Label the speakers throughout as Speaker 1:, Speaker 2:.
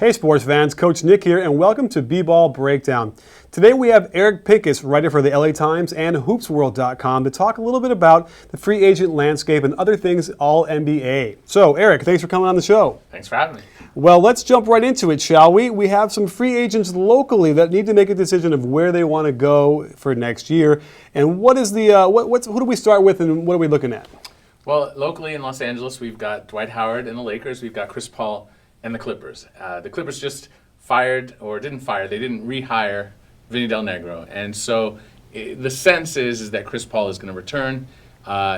Speaker 1: Hey sports fans, Coach Nick here, and welcome to B-Ball Breakdown. Today we have Eric Pincus, writer for the LA Times and HoopsWorld.com, to talk a little bit about the free agent landscape and other things all NBA. So Eric, thanks for coming on the show.
Speaker 2: Thanks for having me.
Speaker 1: Well, let's jump right into it, shall we? We have some free agents locally that need to make a decision of where they want to go for next year. And what is the who do we start with, and what are we looking at?
Speaker 2: Well, locally in Los Angeles, we've got Dwight Howard and the Lakers. We've got Chris Paul and the Clippers. The Clippers just they didn't rehire Vinny Del Negro. And so the sense is that Chris Paul is going to return.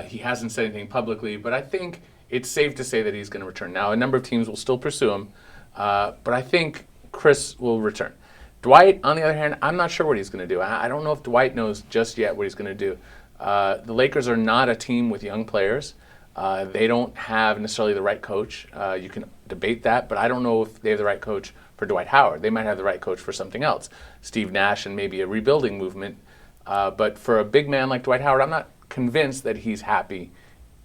Speaker 2: He hasn't said anything publicly, but I think it's safe to say that he's going to return. Now, a number of teams will still pursue him, but I think Chris will return. Dwight, on the other hand, I'm not sure what he's going to do. I don't know if Dwight knows just yet what he's going to do. The Lakers are not a team with young players. They don't have necessarily the right coach. You can debate that, but I don't know if they have the right coach for Dwight Howard. They might have the right coach for something else, Steve Nash and maybe a rebuilding movement. But for a big man like Dwight Howard, I'm not convinced that he's happy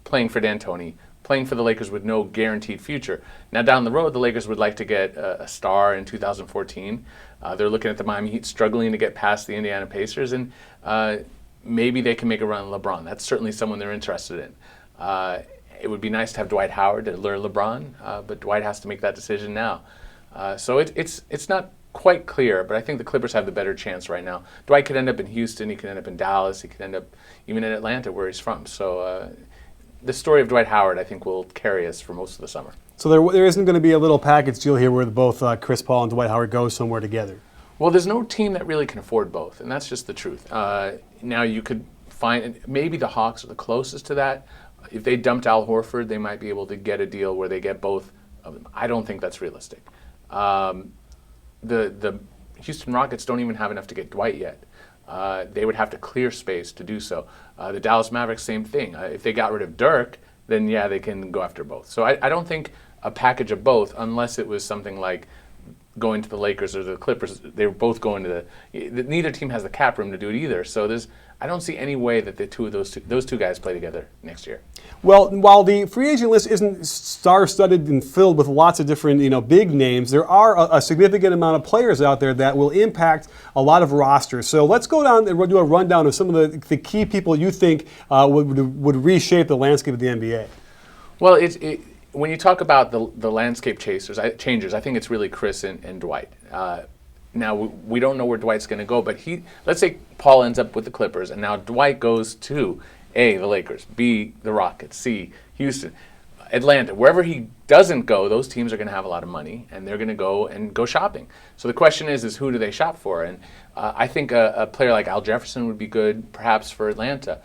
Speaker 2: playing for D'Antoni, playing for the Lakers with no guaranteed future. Now down the road, the Lakers would like to get a star in 2014. They're looking at the Miami Heat struggling to get past the Indiana Pacers, and maybe they can make a run at LeBron. That's certainly someone they're interested in. It would be nice to have Dwight Howard to lure LeBron, but Dwight has to make that decision now. So it's not quite clear, but I think the Clippers have the better chance right now. Dwight could end up in Houston, he could end up in Dallas, he could end up even in Atlanta where he's from. So the story of Dwight Howard, I think, will carry us for most of the summer. So
Speaker 1: there isn't going to be a little package deal here where both Chris Paul and Dwight Howard go somewhere together?
Speaker 2: Well, there's no team that really can afford both, and that's just the truth. Now you could find, maybe the Hawks are the closest to that. If they dumped Al Horford, they might be able to get a deal where they get both of them. I don't think that's realistic. The Houston Rockets don't even have enough to get Dwight yet. They would have to clear space to do so. The Dallas Mavericks, same thing. If they got rid of Dirk, then yeah, they can go after both. So I don't think a package of both, unless it was something like going to the Lakers or the Clippers. They were both going to neither team has the cap room to do it either. So I don't see any way that those two guys play together next year.
Speaker 1: Well, while the free agent list isn't star-studded and filled with lots of different big names, there are a significant amount of players out there that will impact a lot of rosters. So let's go down and do a rundown of some of the key people you think would reshape the landscape of the NBA.
Speaker 2: Well, when you talk about the landscape changers, I think it's really Chris and Dwight. Now, we don't know where Dwight's going to go, but let's say Paul ends up with the Clippers, and now Dwight goes to A, the Lakers, B, the Rockets, C, Houston, Atlanta. Wherever he doesn't go, those teams are going to have a lot of money, and they're going to go shopping. So the question is who do they shop for? And I think a player like Al Jefferson would be good, perhaps, for Atlanta.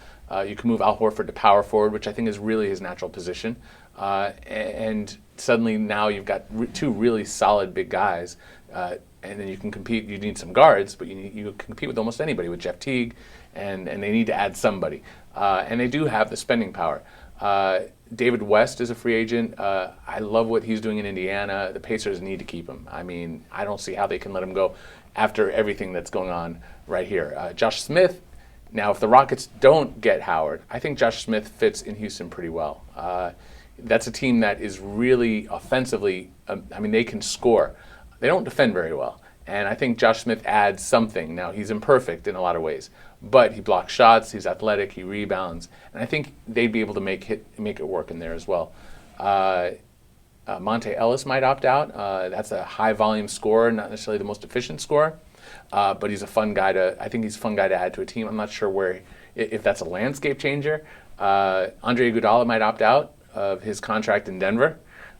Speaker 2: You can move Al Horford to power forward, which I think is really his natural position. And suddenly now you've got two really solid big guys. And then you can compete. You need some guards, but you can compete with almost anybody with Jeff Teague, and they need to add somebody. And they do have the spending power. David West is a free agent. I love what he's doing in Indiana. The Pacers need to keep him. I mean, I don't see how they can let him go after everything that's going on right here. Josh Smith, now if the Rockets don't get Howard, I think Josh Smith fits in Houston pretty well. That's a team that is really offensively, they can score. They don't defend very well, and I think Josh Smith adds something. Now, he's imperfect in a lot of ways, but he blocks shots, he's athletic, he rebounds, and I think they'd be able to make it work in there as well. Monta Ellis might opt out. That's a high-volume scorer, not necessarily the most efficient scorer, but he's a fun guy to add to a team. I'm not sure if that's a landscape changer. Andre Iguodala might opt out of his contract in Denver.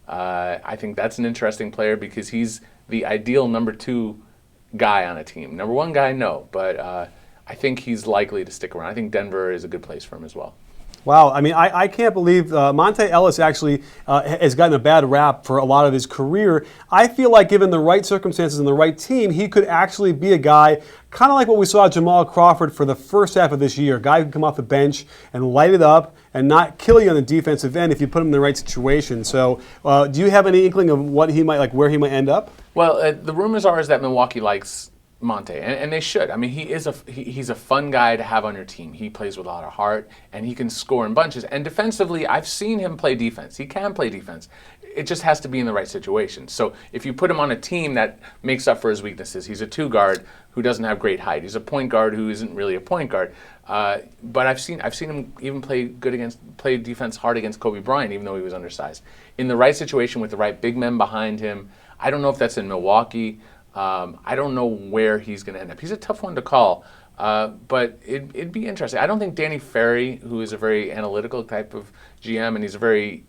Speaker 2: I think that's an interesting player because he's the ideal number 2 guy on a team. Number 1 guy, no, but I think he's likely to stick around. I think Denver is a good place for him as well.
Speaker 1: Wow, I can't believe Monta Ellis actually has gotten a bad rap for a lot of his career. I feel like given the right circumstances and the right team, he could actually be a guy kind of like what we saw Jamal Crawford for the first half of this year. A guy who can come off the bench and light it up and not kill you on the defensive end if you put him in the right situation. So do you have any inkling of what he might where he might end up?
Speaker 2: Well, the rumors are that Milwaukee likes Monta, and they should. I mean, he's a fun guy to have on your team. He plays with a lot of heart, and he can score in bunches. And defensively, I've seen him play defense. He can play defense. it just has to be in the right situation. So if you put him on a team that makes up for his weaknesses, he's a two guard who doesn't have great height. He's a point guard who isn't really a point guard. But I've seen him even play defense hard against Kobe Bryant, even though he was undersized. In the right situation with the right big men behind him. I don't know if that's in Milwaukee. I don't know where he's going to end up. He's a tough one to call. But it'd be interesting. I don't think Danny Ferry, who is a very analytical type of GM, and he's a very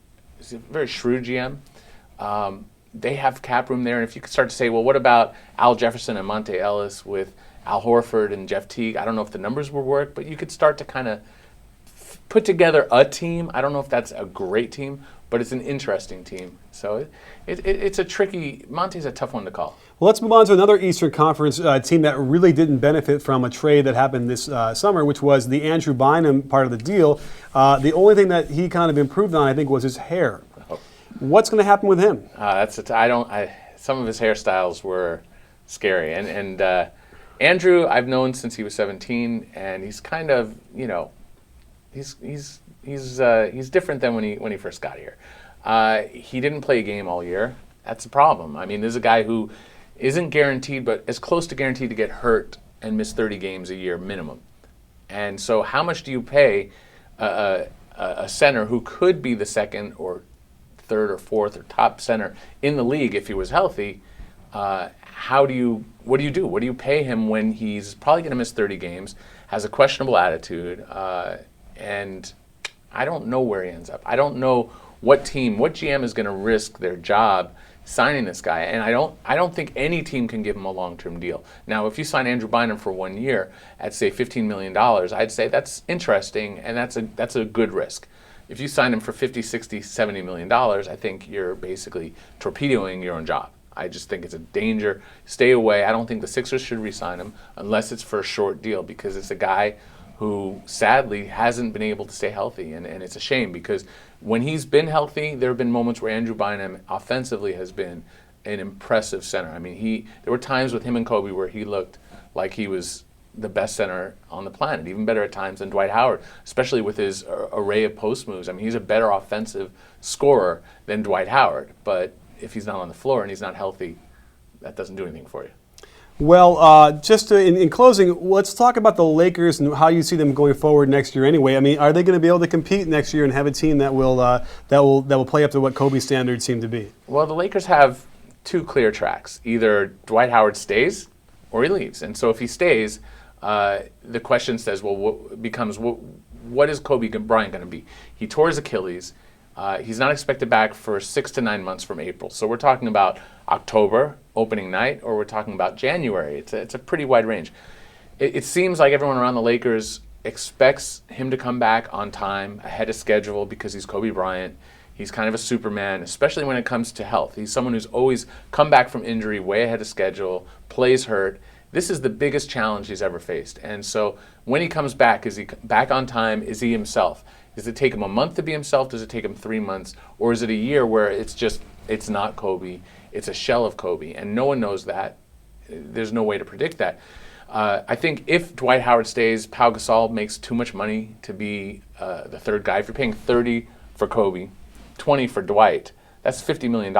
Speaker 2: shrewd GM, they have cap room there. And if you could start to say, well, what about Al Jefferson and Monta Ellis with Al Horford and Jeff Teague? I don't know if the numbers will work, but you could start to kind of put together a team. I don't know if that's a great team, but it's an interesting team. So it's a tricky. Monte's a tough one to call.
Speaker 1: Well, let's move on to another Eastern Conference team that really didn't benefit from a trade that happened this summer, which was the Andrew Bynum part of the deal. The only thing that he kind of improved on, I think, was his hair.
Speaker 2: Oh.
Speaker 1: What's going to happen with him?
Speaker 2: Some of his hairstyles were scary, and Andrew I've known since he was 17, and he's kind of, he's different than when he first got here. He didn't play a game all year. That's a problem. I mean, there's a guy who isn't guaranteed, but as close to guaranteed to get hurt and miss 30 games a year minimum. And so how much do you pay a center who could be the second or third or fourth or top center in the league if he was healthy? What do you do? What do you pay him when he's probably going to miss 30 games, has a questionable attitude, and I don't know where he ends up. I don't know what GM is going to risk their job signing this guy, and I don't think any team can give him a long-term deal. Now, if you sign Andrew Bynum for 1 year at say $15 million, I'd say that's interesting, and that's a good risk. If you sign him for $50, $60, $70 million, I think you're basically torpedoing your own job. I just think it's a danger. Stay away. I don't think the Sixers should re-sign him unless it's for a short deal, because it's a guy who sadly hasn't been able to stay healthy, and it's a shame because when he's been healthy, there have been moments where Andrew Bynum offensively has been an impressive center. I mean, there were times with him and Kobe where he looked like he was the best center on the planet, even better at times than Dwight Howard, especially with his array of post moves. I mean, he's a better offensive scorer than Dwight Howard, but if he's not on the floor and he's not healthy, that doesn't do anything for you.
Speaker 1: Well, in closing, let's talk about the Lakers and how you see them going forward next year. Anyway, I mean, are they going to be able to compete next year and have a team that will play up to what Kobe's standards seem to be?
Speaker 2: Well, the Lakers have two clear tracks: either Dwight Howard stays or he leaves. And so, if he stays, the question says, well, what is Kobe Bryant going to be? He tore his Achilles. He's not expected back for 6 to 9 months from April. So we're talking about October, opening night, or we're talking about January. It's a pretty wide range. It seems like everyone around the Lakers expects him to come back on time, ahead of schedule, because he's Kobe Bryant. He's kind of a Superman, especially when it comes to health. He's someone who's always come back from injury way ahead of schedule, plays hurt. This is the biggest challenge he's ever faced. And so when he comes back, is he back on time? Is he himself? Does it take him a month to be himself? Does it take him 3 months? Or is it a year where it's not Kobe? It's a shell of Kobe, and no one knows that. There's no way to predict that. I think if Dwight Howard stays, Pau Gasol makes too much money to be the third guy. If you're paying $30 for Kobe, $20 for Dwight, that's $50 million.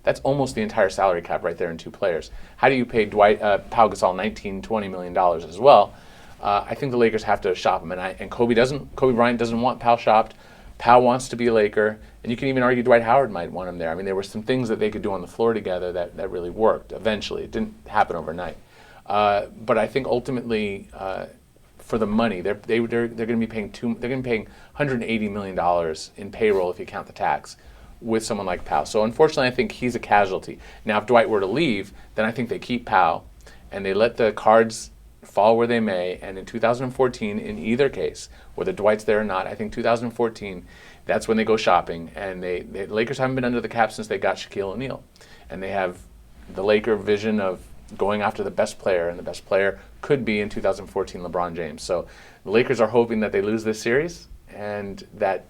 Speaker 2: That's almost the entire salary cap right there in two players. How do you pay Pau Gasol $19-20 million as well? I think the Lakers have to shop him, and Kobe Bryant doesn't want Pau shopped. Pau wants to be a Laker, and you can even argue Dwight Howard might want him there. I mean, there were some things that they could do on the floor together that really worked. Eventually, it didn't happen overnight. But I think ultimately, for the money, they're going to be paying $180 million in payroll if you count the tax with someone like Pau. So unfortunately, I think he's a casualty. Now, if Dwight were to leave, then I think they keep Pau, and they let the cards fall where they may, and in 2014, in either case, whether Dwight's there or not, I think 2014, that's when they go shopping, and the Lakers haven't been under the cap since they got Shaquille O'Neal, and they have the Laker vision of going after the best player, and the best player could be in 2014 LeBron James. So the Lakers are hoping that they lose this series and that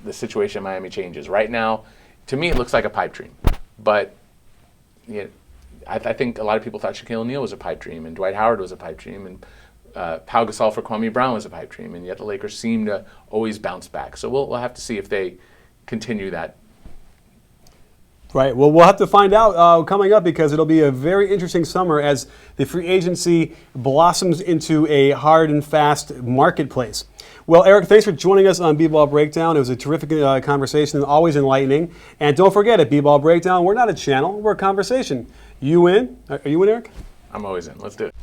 Speaker 2: the situation in Miami changes. Right now, to me, it looks like a pipe dream, but I think a lot of people thought Shaquille O'Neal was a pipe dream, and Dwight Howard was a pipe dream, and Pau Gasol for Kwame Brown was a pipe dream, and yet the Lakers seem to always bounce back. So we'll have to see if they continue that
Speaker 1: Right. Well, we'll have to find out coming up because it'll be a very interesting summer as the free agency blossoms into a hard and fast marketplace. Well, Eric, thanks for joining us on B-Ball Breakdown. It was a terrific conversation, always enlightening. And don't forget, at B-Ball Breakdown, we're not a channel, we're a conversation. You in? Are you in, Eric?
Speaker 2: I'm always in. Let's do it.